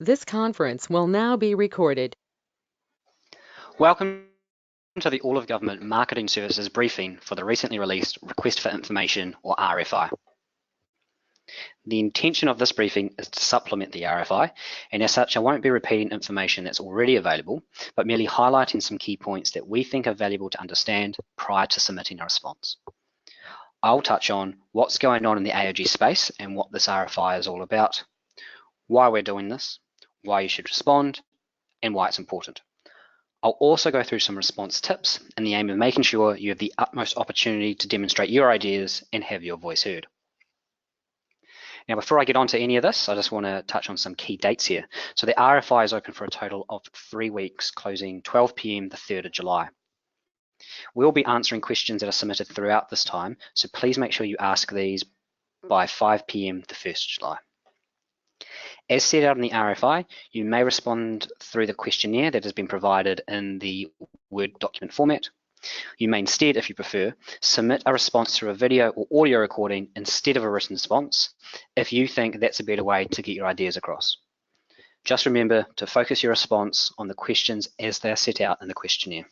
This conference will now be recorded. Welcome to the All of Government Marketing Services briefing for the recently released Request for Information, or RFI. The intention of this briefing is to supplement the RFI, and as such I won't be repeating information that's already available, but merely highlighting some key points that we think are valuable to understand prior to submitting a response. I'll touch on what's going on in the AOG space and what this RFI is all about, why we're doing this, why you should respond, and why it's important. I'll also go through some response tips in the aim of making sure you have the utmost opportunity to demonstrate your ideas and have your voice heard. Now, before I get on to any of this, I just want to touch on some key dates here. So the RFI is open for a total of 3 weeks, closing 12 p.m. the 3rd of July. We'll be answering questions that are submitted throughout this time, so please make sure you ask these by 5 p.m. the 1st of July. As set out in the RFI, you may respond through the questionnaire that has been provided in the Word document format. You may instead, if you prefer, submit a response through a video or audio recording instead of a written response if you think that's a better way to get your ideas across. Just remember to focus your response on the questions as they are set out in the questionnaire.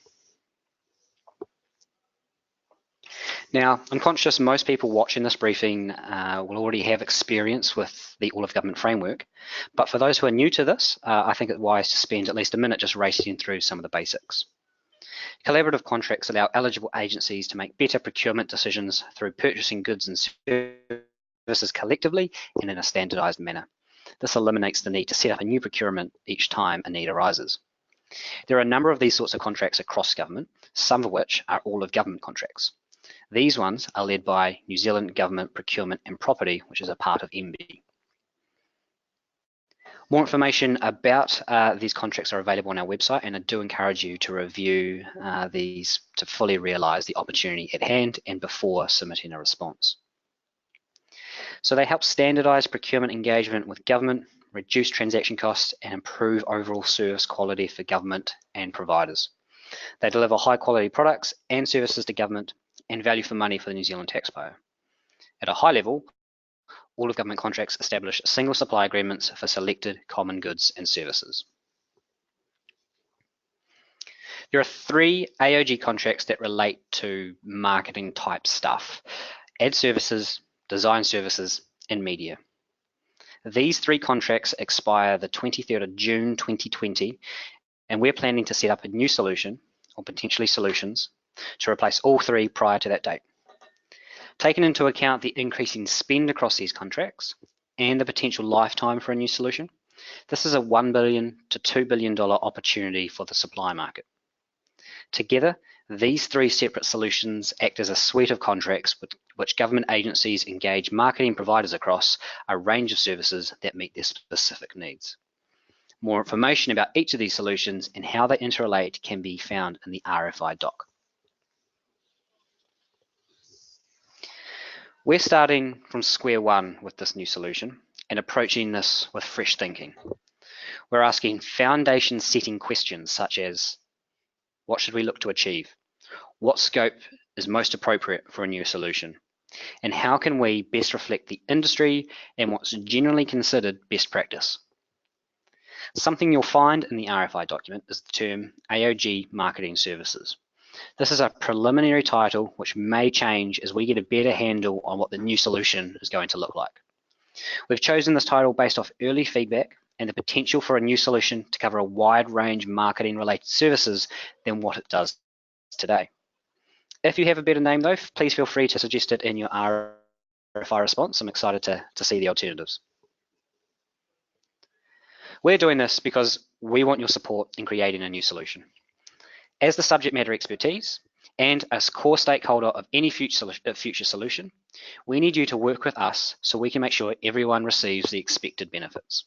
Now, I'm conscious most people watching this briefing will already have experience with the All of Government framework, but for those who are new to this, I think it's wise to spend at least a minute just racing through some of the basics. Collaborative contracts allow eligible agencies to make better procurement decisions through purchasing goods and services collectively and in a standardised manner. This eliminates the need to set up a new procurement each time a need arises. There are a number of these sorts of contracts across government, some of which are All of Government contracts. These ones are led by New Zealand Government Procurement and Property, which is a part of MBIE. More information about these contracts are available on our website, and I do encourage you to review these to fully realise the opportunity at hand and before submitting a response. So they help standardise procurement engagement with government, reduce transaction costs, and improve overall service quality for government and providers. They deliver high quality products and services to government and value for money for the New Zealand taxpayer. At a high level, All of Government contracts establish single supply agreements for selected common goods and services. There are 3 AOG contracts that relate to marketing type stuff: ad services, design services, and media. These 3 contracts expire the 23rd of June 2020, and we're planning to set up a new solution, or potentially solutions, to replace all 3 prior to that date. Taking into account the increasing spend across these contracts and the potential lifetime for a new solution, this is a $1 billion to $2 billion opportunity for the supply market. Together, these 3 separate solutions act as a suite of contracts with which government agencies engage marketing providers across a range of services that meet their specific needs. More information about each of these solutions and how they interrelate can be found in the RFI doc. We're starting from square one with this new solution and approaching this with fresh thinking. We're asking foundation setting questions such as, what should we look to achieve? What scope is most appropriate for a new solution? And how can we best reflect the industry and what's generally considered best practice? Something you'll find in the RFI document is the term AOG Marketing Services. This is a preliminary title which may change as we get a better handle on what the new solution is going to look like. We've chosen this title based off early feedback and the potential for a new solution to cover a wide range of marketing related services than what it does today. If you have a better name though, please feel free to suggest it in your RFI response. I'm excited to see the alternatives. We're doing this because we want your support in creating a new solution. As the subject matter expertise and as core stakeholder of any future solution, we need you to work with us so we can make sure everyone receives the expected benefits.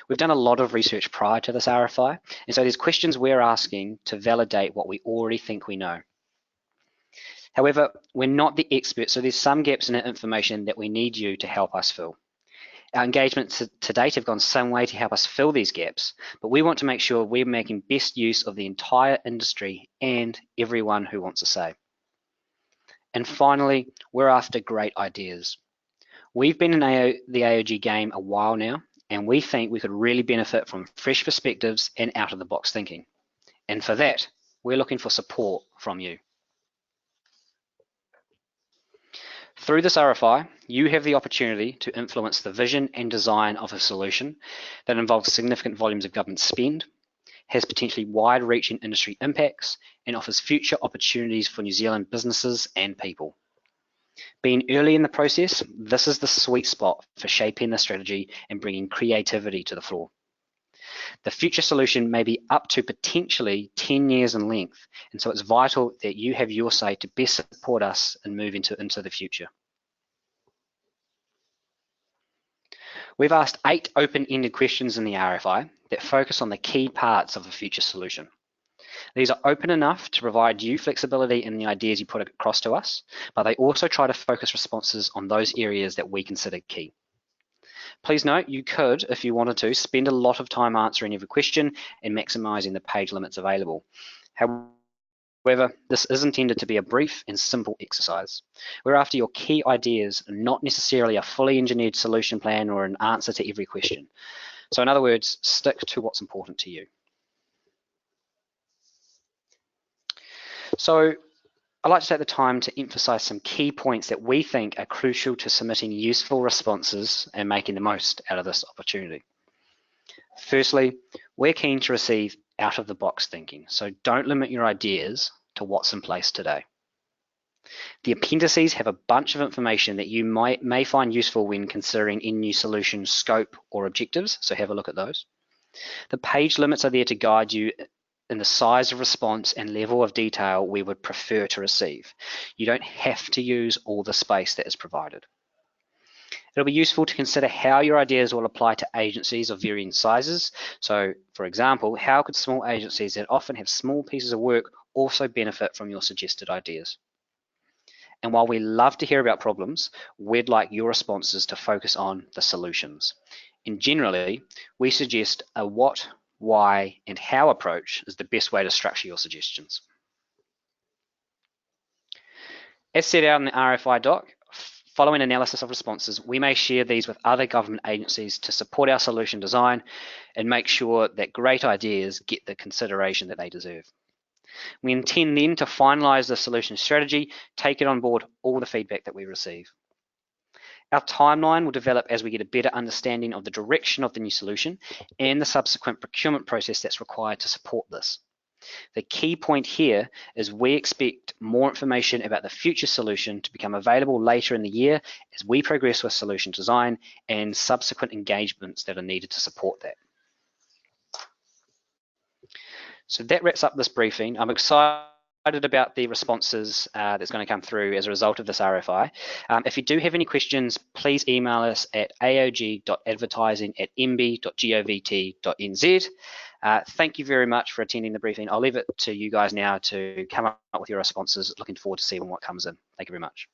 We've done a lot of research prior to this RFI, and so there's questions we're asking to validate what we already think we know. However, we're not the experts, so there's some gaps in our information that we need you to help us fill. Our engagements to date have gone some way to help us fill these gaps, but we want to make sure we're making best use of the entire industry and everyone who wants a say. And finally, we're after great ideas. We've been in the AOG game a while now, and we think we could really benefit from fresh perspectives and out-of-the-box thinking. And for that, we're looking for support from you. Through this RFI, you have the opportunity to influence the vision and design of a solution that involves significant volumes of government spend, has potentially wide-reaching industry impacts, and offers future opportunities for New Zealand businesses and people. Being early in the process, this is the sweet spot for shaping the strategy and bringing creativity to the fore. The future solution may be up to potentially 10 years in length, and so it's vital that you have your say to best support us and move into the future. We've asked 8 open-ended questions in the RFI that focus on the key parts of a future solution. These are open enough to provide you flexibility in the ideas you put across to us, but they also try to focus responses on those areas that we consider key. Please note, you could, if you wanted to, spend a lot of time answering every question and maximising the page limits available. However, this is intended to be a brief and simple exercise. We're after your key ideas, not necessarily a fully engineered solution plan or an answer to every question. So in other words, stick to what's important to you. So I'd like to take the time to emphasise some key points that we think are crucial to submitting useful responses and making the most out of this opportunity. Firstly, we're keen to receive out-of-the-box thinking, so don't limit your ideas to what's in place today. The appendices have a bunch of information that you may find useful when considering in-new solution scope or objectives, so have a look at those. The page limits are there to guide you in the size of response and level of detail we would prefer to receive. You don't have to use all the space that is provided. It'll be useful to consider how your ideas will apply to agencies of varying sizes. So, for example, how could small agencies that often have small pieces of work also benefit from your suggested ideas? And while we love to hear about problems, we'd like your responses to focus on the solutions. And generally, we suggest a what, why, and how approach is the best way to structure your suggestions. As set out in the RFI doc, following analysis of responses, we may share these with other government agencies to support our solution design and make sure that great ideas get the consideration that they deserve. We intend then to finalise the solution strategy, taking on board all the feedback that we receive. Our timeline will develop as we get a better understanding of the direction of the new solution and the subsequent procurement process that's required to support this. The key point here is we expect more information about the future solution to become available later in the year as we progress with solution design and subsequent engagements that are needed to support that. So that wraps up this briefing. I'm excited about the responses that's going to come through as a result of this RFI. If you do have any questions, please email us at aog.advertising@mb.govt.nz. Thank you very much for attending the briefing. I'll leave it to you guys now to come up with your responses. Looking forward to seeing what comes in. Thank you very much.